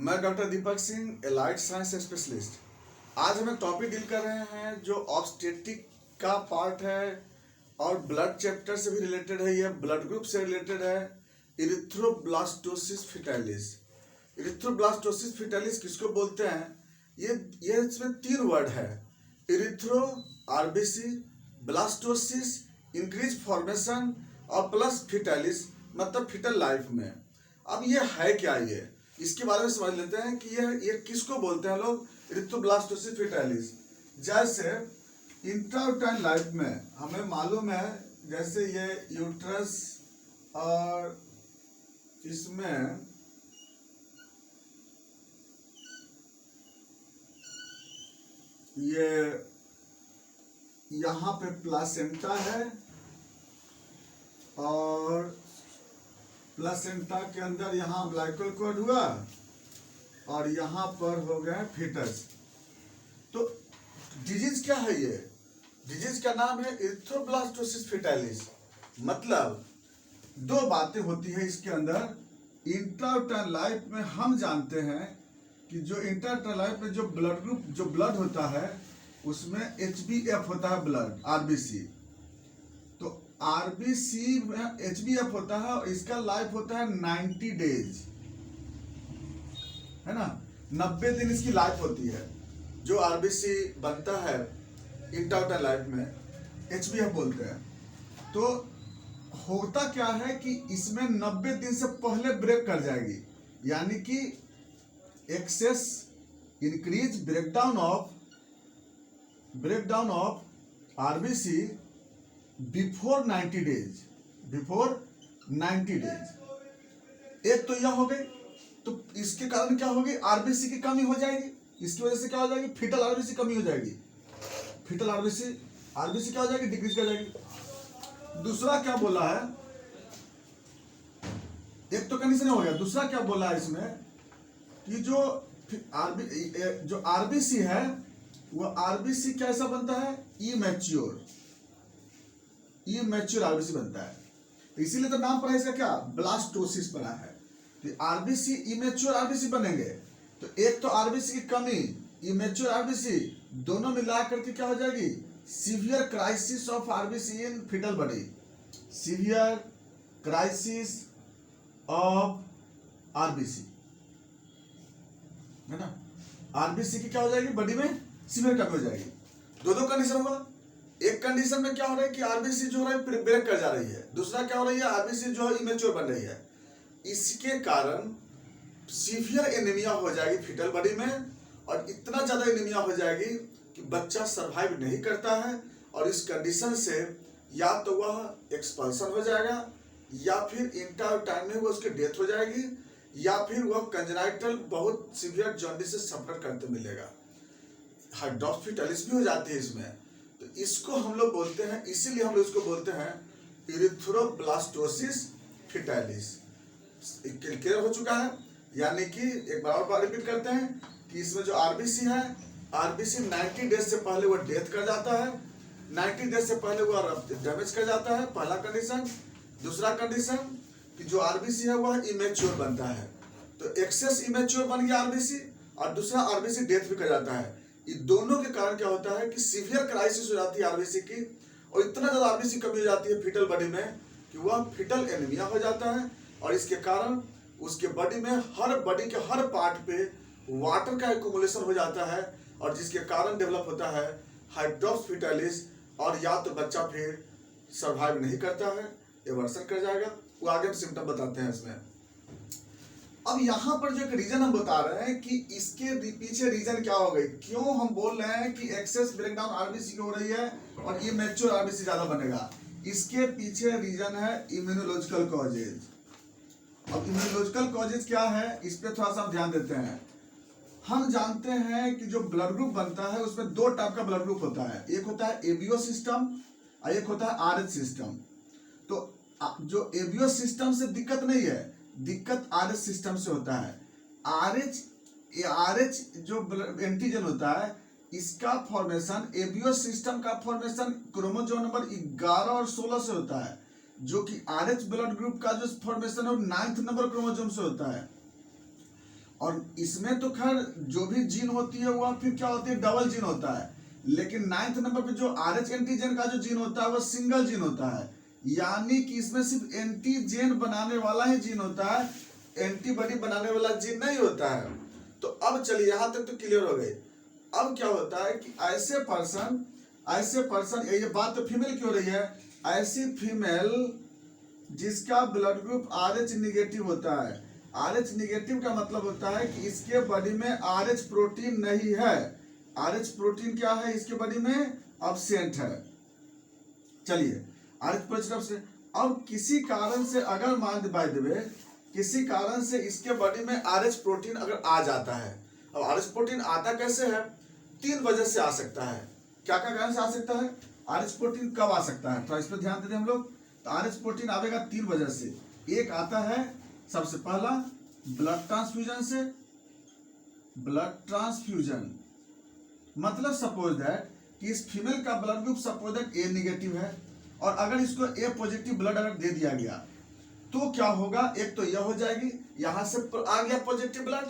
मैं doctor Deepak Singh, allied science specialist. आज हम एक टॉपिक डील कर रहे हैं जो ऑब्स्टेट्रिक का पार्ट है और ब्लड चैप्टर से भी रिलेटेड है। यह ब्लड ग्रुप से रिलेटेड है। Erythroblastosis fetalis. इरिथ्रोब्लास्टोसिस फिटालिस किसको बोलते हैं? ये इसमें 3 वर्ड है। Erythro, RBC, blastocyst increase formation और प्लस फिटालिस मतलब फिटल लाइफ में। अब ये है क्या? ये इसके बारे में समझ लेते हैं कि ये किसको बोलते हैं लोग। इरिथ्रोब्लास्टोसिस फिटालिस जैसे इंट्राउटाइन लाइफ में हमें मालूम है, जैसे ये यूट्रस और इसमें ये यहाँ पे प्लासेंटा है और प्लासेंटा के अंदर यहाँ अम्बिलिकल कॉर्ड हुआ और यहाँ पर हो गए फीटस। तो डिजीज क्या है? ये डिजीज का नाम है इरिथ्रोब्लास्टोसिस फिटालिस। मतलब 2 बातें होती है इसके अंदर। इंट्राउटाइन लाइफ में हम जानते हैं कि जो इंट्राउटाइन लाइफ में जो ब्लड ग्रुप जो ब्लड होता है उसमें HbF होता है, ब्लड आरबीसी। तो आरबीसी में HbF होता है और इसका लाइफ होता है 90 डेज, है ना। 90 दिन इसकी लाइफ होती है। जो आरबीसी बनता है इंट्राउटाइन लाइफ में HbF बोलते हैं। तो होता क्या है कि इसमें 90 दिन से पहले ब्रेक कर जाएगी, यानी कि excess increase breakdown of RBC before 90 days. एक तो यह हो गई। तो इसके कारण क्या होगी? आरबीसी की कमी हो जाएगी। इसकी वजह से क्या हो जाएगी? फीटल आरबीसी कमी हो जाएगी। फीटल आरबीसी क्या हो जाएगी? डिक्रीज कर जाएगी। दूसरा क्या बोला है? एक तो कंडीशन हो गया। दूसरा क्या बोला है इसमें कि जो आरबीसी है वो आरबीसी कैसा बनता है? इमैच्योर आरबीसी बनता है। इसीलिए तो नाम पड़ा इसका क्या? ब्लास्टोसिस पड़ा है। तो आरबीसी इमैच्योर आरबीसी बनेंगे। तो एक तो आरबीसी की कमी, इमैच्योर आरबीसी, दोनों मिला करके क्या हो जाएगी? Severe crisis of RBC in foetal body. Severe crisis of RBC, है ना। आरबीसी की क्या हो जाएगी? बॉडी में सीवियर कमी हो जाएगी। दो कंडीशन होगा। एक कंडीशन में क्या हो रहा है कि आरबीसी जो है ब्रेक कर जा रही है। दूसरा क्या हो रही है? आरबीसी जो है इमेच्योर बन रही है। इसके कारण सीवियर एनीमिया हो जाएगी फीटल बॉडी में, और इतना ज्यादा एनीमिया हो जाएगी कि बच्चा सरवाइव नहीं करता है। और इस कंडीशन से या तो वह एक्सपल्सन हो जाएगा, या फिर इंट्राउटाइन में वो उसकी डेथ हो जाएगी, या फिर वह कंजेनाइटल बहुत सीवियर जॉन्डिस से सफर करते मिलेगा। हाइड्रोप्स फिटालिस भी हो जाती है इसमें। तो इसको हम लोग बोलते हैं, इसीलिए हम लोग इसको बोलते हैं इरिथ्रोब्लास्टोसिस फिटालिस। क्लियर हो चुका है? यानी कि एक बार और रिपीट करते हैं कि इसमें जो आरबीसी है, आरबीसी 90 डेज से पहले वो डेथ कर जाता है। 90 डेज से पहले वो डैमेज कर जाता है, पहला कंडीशन। दूसरा कंडीशन कि जो आरबीसी है वह इमेच्योर बनता है। तो एक्सेस इमेच्योर बन गया आरबीसी, और दूसरा आरबीसी डेथ भी कर जाता है। ये दोनों के कारण क्या होता है कि सीवियर क्राइसिस हो जाती है आरबीसी की, और इतना ज्यादा आरबीसी कमी हो जाती है फीटल बॉडी में कि वह फीटल एनीमिया हो जाता है। और इसके कारण उसके बॉडी में बॉडी के हर पार्ट पे वाटर का एक्युमुलेशन हो जाता है, और जिसके कारण डेवलप होता है हाइड्रोप्स फिटालिस। और या तो बच्चा फिर सर्वाइव नहीं करता है, एवर्सन कर जाएगा। वो आगे हम सिम्टम बताते हैं इसमें। अब यहाँ पर जो एक रीजन हम बता रहे हैं कि इसके पीछे रीजन क्या हो गई, क्यों हम बोल रहे हैं कि एक्सेस ब्रेकडाउन आरबीसी हो रही है और ये मैच्योर आरबीसी ज्यादा बनेगा। इसके पीछे रीजन है इम्यूनोलॉजिकल कॉजेज। अब इम्यूनोलॉजिकल कॉजेज क्या है, इस पे थोड़ा सा हम ध्यान देते हैं। हम जानते हैं कि जो ब्लड ग्रुप बनता है उसमें 2 टाइप का ब्लड ग्रुप होता है। एक होता है एबीओ सिस्टम और एक होता है आरएच सिस्टम। तो जो एबीओ सिस्टम से दिक्कत नहीं है, दिक्कत आरएच सिस्टम से होता है। आरएच जो एंटीजन होता है, इसका फॉर्मेशन, एबीओ सिस्टम का फॉर्मेशन क्रोमोसोम नंबर 11 और 16 से होता है, जो कि आरएच ब्लड ग्रुप का जो फॉर्मेशन है वो 9th नंबर क्रोमोसोम से होता है। और इसमें तो खैर जो भी जीन होती है वह फिर क्या होती है, डबल जीन होता है। लेकिन 9th नंबर पे जो RH एंटीजन का जो जीन होता है वह सिंगल जीन होता है, यानी कि इसमें सिर्फ एंटीजन बनाने वाला ही जीन होता है, एंटीबॉडी बनाने वाला जीन नहीं होता है। तो अब चलिए यहां तक तो क्लियर हो गई। अब क्या होता है कि ऐसे पर्सन ये बात तो फीमेल की हो रही है, ऐसी फीमेल जिसका ब्लड ग्रुप RH निगेटिव होता है। RH निगेटिव का मतलब होता है कि इसके बॉडी में RH प्रोटीन नहीं है। RH प्रोटीन क्या है इसके बॉडी में, एब्सेंट है। चलिए RH प्रोटीन एब्सेंट। अब किसी कारण से अगर मान बाय द वे किसी कारण से इसके बॉडी में RH प्रोटीन अगर आ जाता है, अब RH प्रोटीन आता कैसे है, 3 वजह से आ सकता है। क्या क्या कारण से आ सकता है, RH प्रोटीन कब आ सकता है, तो इस पर ध्यान देते हैं हम लोग। तो RH प्रोटीन आएगा 3 वजह से। एक आता है सबसे पहला ब्लड ट्रांसफ्यूजन से। ब्लड ट्रांसफ्यूजन मतलब सपोज दैट कि इस फीमेल का blood group suppose that A negative है, और अगर इसको A पॉजिटिव ब्लड अगर दे दिया गया तो क्या होगा, एक तो यह हो जाएगी, यहां से आ गया पॉजिटिव ब्लड।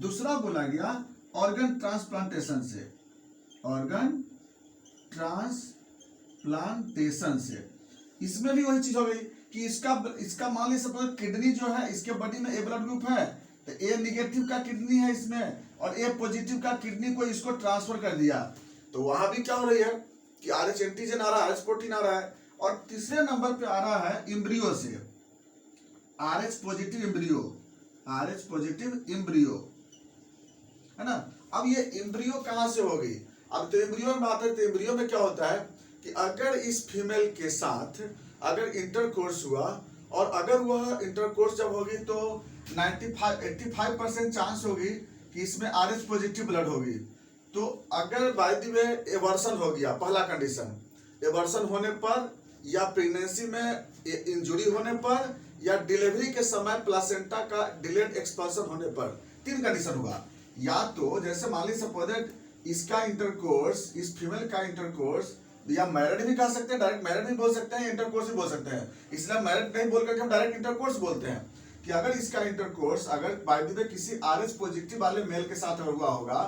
दूसरा बोला गया ऑर्गन ट्रांसप्लांटेशन से, ऑर्गन ट्रांसप्लांटेशन से। इसमें भी वही चीज हो गई कि इसका मान लीजिए सपोज किडनी जो है इसके बॉडी में A ब्लड ग्रुप है, तो A निगेटिव का किडनी है इसमें, और A पॉजिटिव का किडनी को इसको ट्रांसफर कर दिया, तो वहां भी क्या हो रही है कि RH एंटीजन आ रहा है, RH प्रोटीन आ रहा है। और तीसरे नंबर पे आ रहा है इम्ब्रियो से, RH positive embryo, RH positive embryo, है ना। अब ये इम्ब्रियो कहां से होगी, अब तो इम्ब्रियो में बात है, तो इम्ब्रियो में क्या होता है कि अगर इस फीमेल के साथ अगर इंटरकोर्स हुआ, और अगर वह इंटरकोर्स जब होगी तो 85% चांस होगी कि इसमें RH पॉजिटिव ब्लड होगी। तो अगर बाय द वे एवर्सन हो गया, पहला कंडीशन, एवर्सन होने पर, या प्रेगनेंसी में इंजुरी होने पर, या डिलीवरी के समय प्लासेंटा का डिलेड एक्सपल्सन होने पर, 3 कंडीशन होगा। या तो जैसे मान लीजिए सपोज दैट इसका इंटरकोर्स, इस फीमेल का इंटरकोर्स, या मैरिड भी कह सकते हैं, डायरेक्ट मैरिड भी बोल सकते हैं, इंटरकोर्स भी बोल सकते हैं, इसलिए मैरिड नहीं बोल करके हम डायरेक्ट इंटरकोर्स बोलते हैं। कि अगर इसका इंटरकोर्स अगर बाय द वे किसी RH पॉजिटिव वाले मेल के साथ हुआ होगा,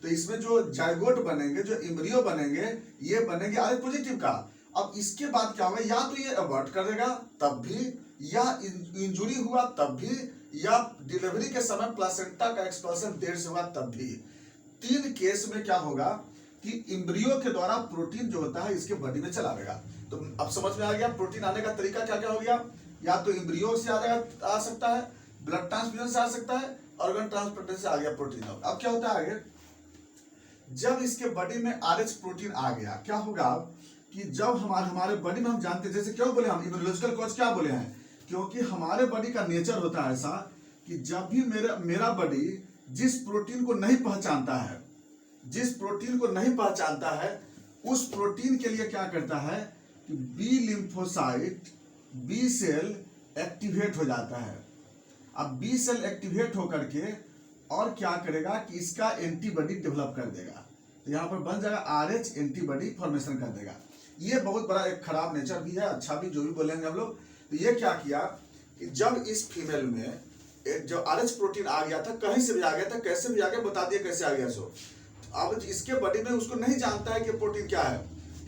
तो इसमें जो जाइगोट बनेंगे, जो इम्ब्रियो बनेंगे, ये बनेंगे RH पॉजिटिव का। अब इसके बाद क्या होगा, या तो ये अबॉर्ट कर देगा तब भी, या इंजुरी हुआ तब भी, या डिलीवरी के समय प्लासेंटा का एक्सपल्सन देर से हुआ तब भी। 3 केस में क्या होगा कि इम्ब्रियो के द्वारा प्रोटीन जो होता है इसके बॉडी में चला जाएगा। तो अब समझ में आ गया प्रोटीन आने का तरीका क्या क्या हो गया, या तो इम्ब्रियो से आ सकता है, ब्लड ट्रांसफ्यूजन से आ सकता है, ऑर्गन ट्रांसप्लांटेशन से आ गया प्रोटीन। अब क्या होता है आगे, जब इसके बॉडी में RH प्रोटीन आ गया, क्या होगा कि जब हमारे बॉडी में हम जानते हैं, जैसे क्यों बोले हम इम्यूनोलॉजिकल कॉज क्या बोले हैं, क्योंकि हमारे बॉडी का नेचर होता है ऐसा कि जब भी मेरा बॉडी जिस प्रोटीन को नहीं पहचानता है, जिस प्रोटीन को नहीं पहचानता है, उस प्रोटीन के लिए क्या करता है कि B lymphocyte, B cell activate हो जाता है। अब बी सेल एक्टिवेट होकर के और क्या करेगा कि इसका एंटीबॉडी डेवलप कर देगा, तो यहाँ पर बन जाएगा RH एंटीबॉडी फॉर्मेशन कर देगा। ये बहुत बड़ा एक खराब नेचर भी है, अच्छा भी, जो भी बोलेंगे हम लोग। तो ये क्या किया कि जब इस फीमेल में जो RH प्रोटीन आ गया था, कहीं से भी आ गया था, कैसे भी आ गया, बता दिए कैसे आ गया सो। अब इसके बॉडी में उसको नहीं जानता है कि प्रोटीन क्या है,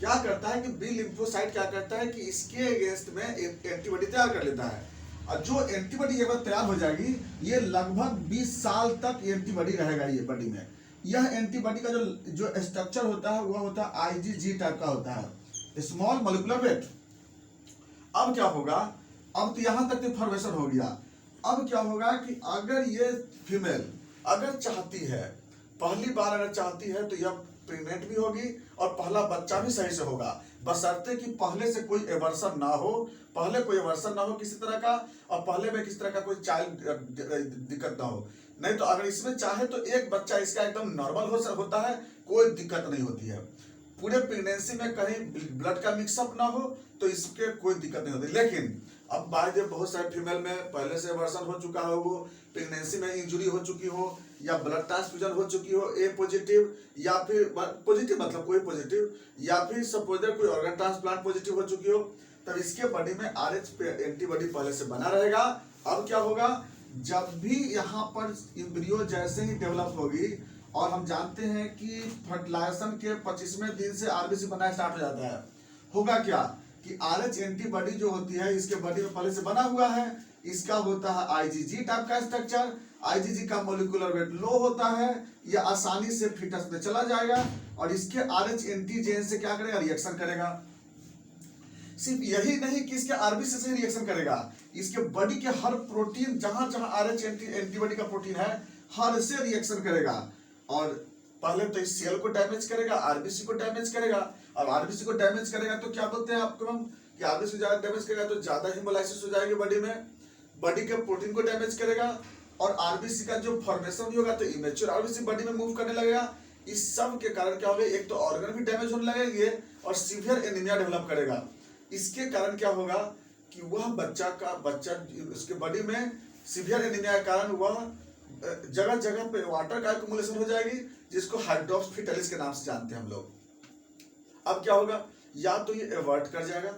क्या करता है कि बी लिम्फोसाइट क्या करता है कि इसके अगेंस्ट में एंटीबॉडी तैयार कर लेता है। और जो एंटीबॉडी एक बार तैयार हो जाएगी, ये लगभग 20 साल तक एंटीबॉडी रहेगा ये बॉडी में। यह एंटीबॉडी का जो स्ट्रक्चर होता है वह होता है IgG टाइप का होता है, स्मॉल मॉलिक्यूलर वेट। अब क्या होगा, अब तो यहां तक फॉर्मेशन हो गया। अब क्या होगा कि अगर ये फीमेल अगर चाहती है, पहली बार अगर चाहती है, तो यह प्रेग्नेंट भी होगी और पहला बच्चा भी सही से होगा, बशर्ते कि पहले से कोई एवर्सन ना हो, पहले कोई एवर्सन ना हो किसी तरह का, और पहले में किसी तरह का कोई चाइल्ड दिक्कत ना हो। नहीं तो अगर इसमें चाहे तो एक बच्चा इसका एकदम नॉर्मल होता है, कोई दिक्कत नहीं होती है। पूरे प्रेगनेंसी में कहीं ब्लड का मिक्सअप ना हो तो इसके कोई दिक्कत नहीं होती। लेकिन अब बाय बहुत सारे फीमेल में पहले से एवर्सन हो चुका हो, वो प्रेगनेंसी में इंजुरी हो चुकी हो, या ब्लड ट्रांसफ्यूजन हो चुकी हो A पॉजिटिव, या फिर पॉजिटिव मतलब कोई पॉजिटिव, या फिर सपोज कोई ऑर्गन ट्रांसप्लांट पॉजिटिव हो चुकी हो, तब इसके बॉडी में RH एंटीबॉडी पहले से बना रहेगा। अब क्या होगा जब भी यहाँ पर एम्ब्रियो जैसे ही डेवलप होगी, और हम जानते हैं कि फर्टिलाइजेशन के 25वें दिन से आरबीसी बनना स्टार्ट हो जाता है, होगा क्या कि आरएच एंटीबॉडी जो होती है इसके बॉडी में पहले से बना हुआ है, इसका होता है आईजीजी टाइप का स्ट्रक्चर। आईजीजी का मोलिकुलर वेट लो होता है, यह आसानी से फीटस में चला जाएगा और इसके आरएच एंटीजेन से क्या करेगा, रिएक्शन करेगा। सिर्फ यही नहीं कि इसके आरबीसी से रिएक्शन करेगा, इसके बॉडी के हर प्रोटीन जहां जहां आरएच एंटीबॉडी का प्रोटीन है हर से रिएक्शन करेगा। और पहले तो इस सेल को डैमेज करेगा, आरबीसी को डैमेज करेगा। अब आरबीसी को डैमेज करेगा तो क्या बोलते हैं आपको हम कि आरबीसी ज्यादा डैमेज करेगा तो ज्यादा हेमोलाइसिस हो जाएगी बॉडी में, बॉडी के प्रोटीन को डैमेज करेगा और आरबीसी का जो फॉर्मेशन भी होगा तो इमेच्योर आरबीसी बॉडी में मूव करने लगेगा। इस सब के कारण क्या होगा, एक तो ऑर्गन भी डैमेज होने लगेंगे और सीवियर एनीमिया डेवलप करेगा। इसके कारण क्या होगा कि वह बच्चा उसके बॉडी में सीवियर एनीमिया के कारण वह जगह जगह पे वाटर का एक्युमुलेशन हो जाएगी, जिसको हाइड्रोप्स फिटलिस के नाम से जानते हैं हम लोग। अब क्या होगा, या तो ये एवर्ट कर जाएगा,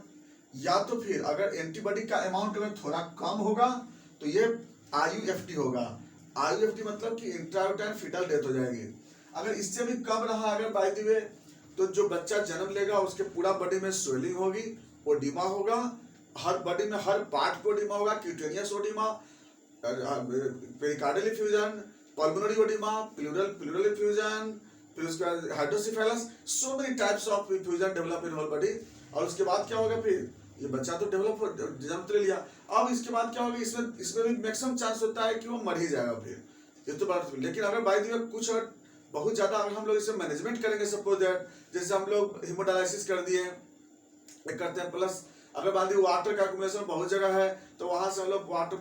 या तो फिर अगर एंटीबॉडी का अमाउंट अगर थोड़ा कम होगा तो ये आईयूएफटी होगा। आईयूएफटी मतलब कि इंट्रायूटेराइन फीटल डेथ हो जाएगी। अगर इससे भी कम रहा अगर बाय द वे, तो जो बच्चा जन्म लेगा उसके पूरा बॉडी में स्वेलिंग होगी, ओडिमा होगा, हर बॉडी में हर पार्ट को ओडिमा होगा, cutaneous oedema, pericardial effusion, pulmonary oedema, pleural effusion, फिर उसके बाद hydrocephalus, so many types of effusion develop in whole body. और उसके बाद क्या होगा, फिर ये बच्चा तो डेवलप जन्म तो ले लिया, अब इसके बाद क्या होगा, इसमें भी मैक्सिमम चांस होता है कि वो मर ही जाएगा फिर, ये तो बात। लेकिन अगर बाय द वे कुछ और बहुत ज्यादा अगर हम लोग इसे मैनेजमेंट करेंगे, सपोज दैट जैसे हम लोग हीमोडायलिसिस कर दिए करते हैं, प्लस अगर बाद में वाटर का एक्युमुलेशन बहुत जगह है तो वहां से हम लोग वाटर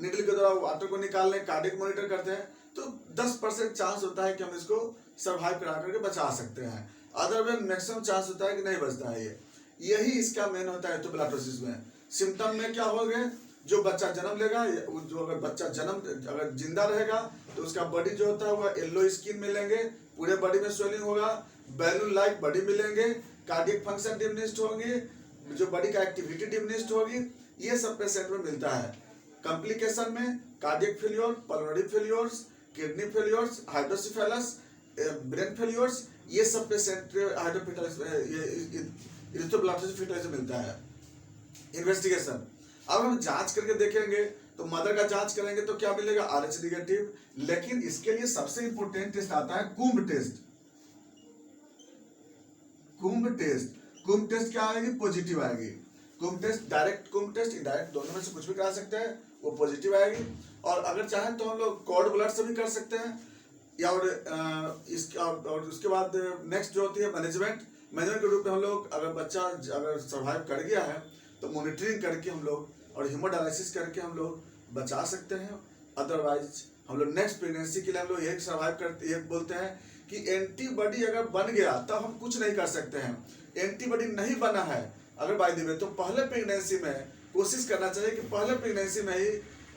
निडल के द्वारा वाटर को निकाल लें, कार्डियक मॉनिटर करते हैं, तो 10% चांस होता है कि हम इसको सर्वाइव करा करके बचा सकते हैं। अदरवाइज मैक्सिमम चांस होता है कि नहीं बचता है। यही इसका मेन होता है एरिथ्रोब्लास्टोसिस में। सिम्टम में क्या हो गए, जो बच्चा जन्म लेगा, जो अगर बच्चा अगर जिंदा रहेगा तो उसका बॉडी जो होता है वह येलो स्किन मिलेंगे, पूरे बॉडी में स्वेलिंग होगा, बैलून लाइक बॉडी मिलेंगे, कार्डियक फंक्शन डिमिनिश्ड होंगे, जो बॉडी का एक्टिविटी डिमिनिश्ड होगी, ये सब पेशेंट में मिलता है। कॉम्प्लिकेशन में cardiac failure, pulmonary failures, kidney failures, hydrocephalus, brain failures, ये सब पेशेंट एरिथ्रोब्लास्टोसिस फिटलिस मिलता है। इन्वेस्टिगेशन, अब हम जांच करके देखेंगे तो मदर का जांच करेंगे तो क्या मिलेगा, आरएच नेगेटिव। लेकिन इसके लिए सबसे इंपोर्टेंट टेस्ट आता है कुंभ टेस्ट। कुंभ टेस्ट क्या आएगी, पॉजिटिव आएगी। कुंभ टेस्ट, डायरेक्ट कुंभ टेस्ट, इनडायरेक्ट, दोनों में से कुछ भी करा सकते हैं, वो पॉजिटिव आएगी। और अगर चाहें तो हम लोग कॉर्ड ब्लड से भी कर सकते हैं, या और उसके बाद नेक्स्ट जो होती है मैनेजमेंट के रूप में हम लोग अगर बच्चा अगर सर्वाइव कर गया है तो मॉनिटरिंग करके हम लोग और हीमोडायलिसिस करके हम लोग बचा सकते हैं। अदरवाइज हम लोग नेक्स्ट प्रेगनेंसी के लिए हम लोग एक सर्वाइव करते, एक बोलते हैं कि एंटीबॉडी अगर बन गया तब हम कुछ नहीं कर सकते हैं। एंटीबॉडी नहीं बना है अगर बाय द वे, तो पहले प्रेगनेंसी में कोशिश करना चाहिए कि पहले प्रेगनेंसी में ही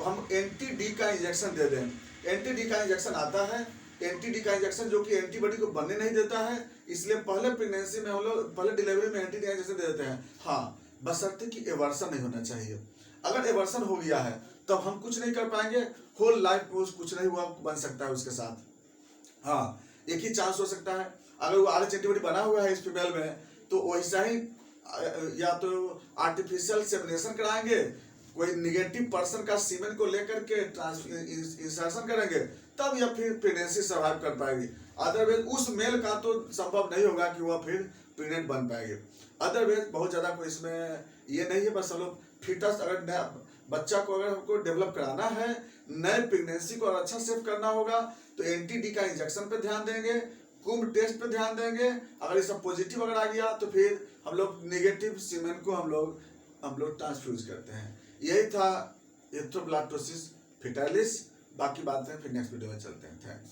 हम एंटी डी का इंजेक्शन दे दें। एंटी डी का इंजेक्शन आता है, एंटी डी का इंजेक्शन जो कि एंटीबॉडी को बनने नहीं देता है, इसलिए पहले प्रेगनेंसी में हम लोग पहले डिलीवरी में एंटी डी का इंजेक्शन दे देते हैं। हाँ, बशर्ते कि एवर्सन नहीं होना चाहिए। अगर एवर्सन हो गया है तब हम कुछ नहीं कर पाएंगे, होल लाइफ में कुछ नहीं हुआ बन सकता है उसके साथ। हाँ, एक ही चांस हो सकता है, अगर वो आरएच एंटीबॉडी बना हुआ है इस फीमेल में तो वैसा ही या तो आर्टिफिशियल सेमिनेशन कराएंगे, कोई निगेटिव पर्सन का सीमेन को लेकर के इंसर्शन करेंगे, तब या फिर प्रेगनेंसी सर्वाइव कर पाएगी। अदरवाइज उस मेल का तो संभव नहीं होगा कि वह फिर प्रेग्नेंट बन पाएगी। अदरवाइज बहुत ज्यादा कोई इसमें ये नहीं है, बस हम लोग फिटस अगर बच्चा को अगर हमको डेवलप कराना है, नए प्रेगनेंसी को अच्छा सेव करना होगा तो एंटी डी का इंजेक्शन पे ध्यान देंगे, कुंभ टेस्ट पे ध्यान देंगे। अगर ये सब पॉजिटिव अगर आ गया तो फिर हम लोग नेगेटिव सीमेन को हम लोग ट्रांसफ्यूज करते हैं। यही था एरिथ्रोब्लास्टोसिस फिटालिस। बाकी बातें फिर नेक्स्ट वीडियो में चलते हैं। थैंक्स।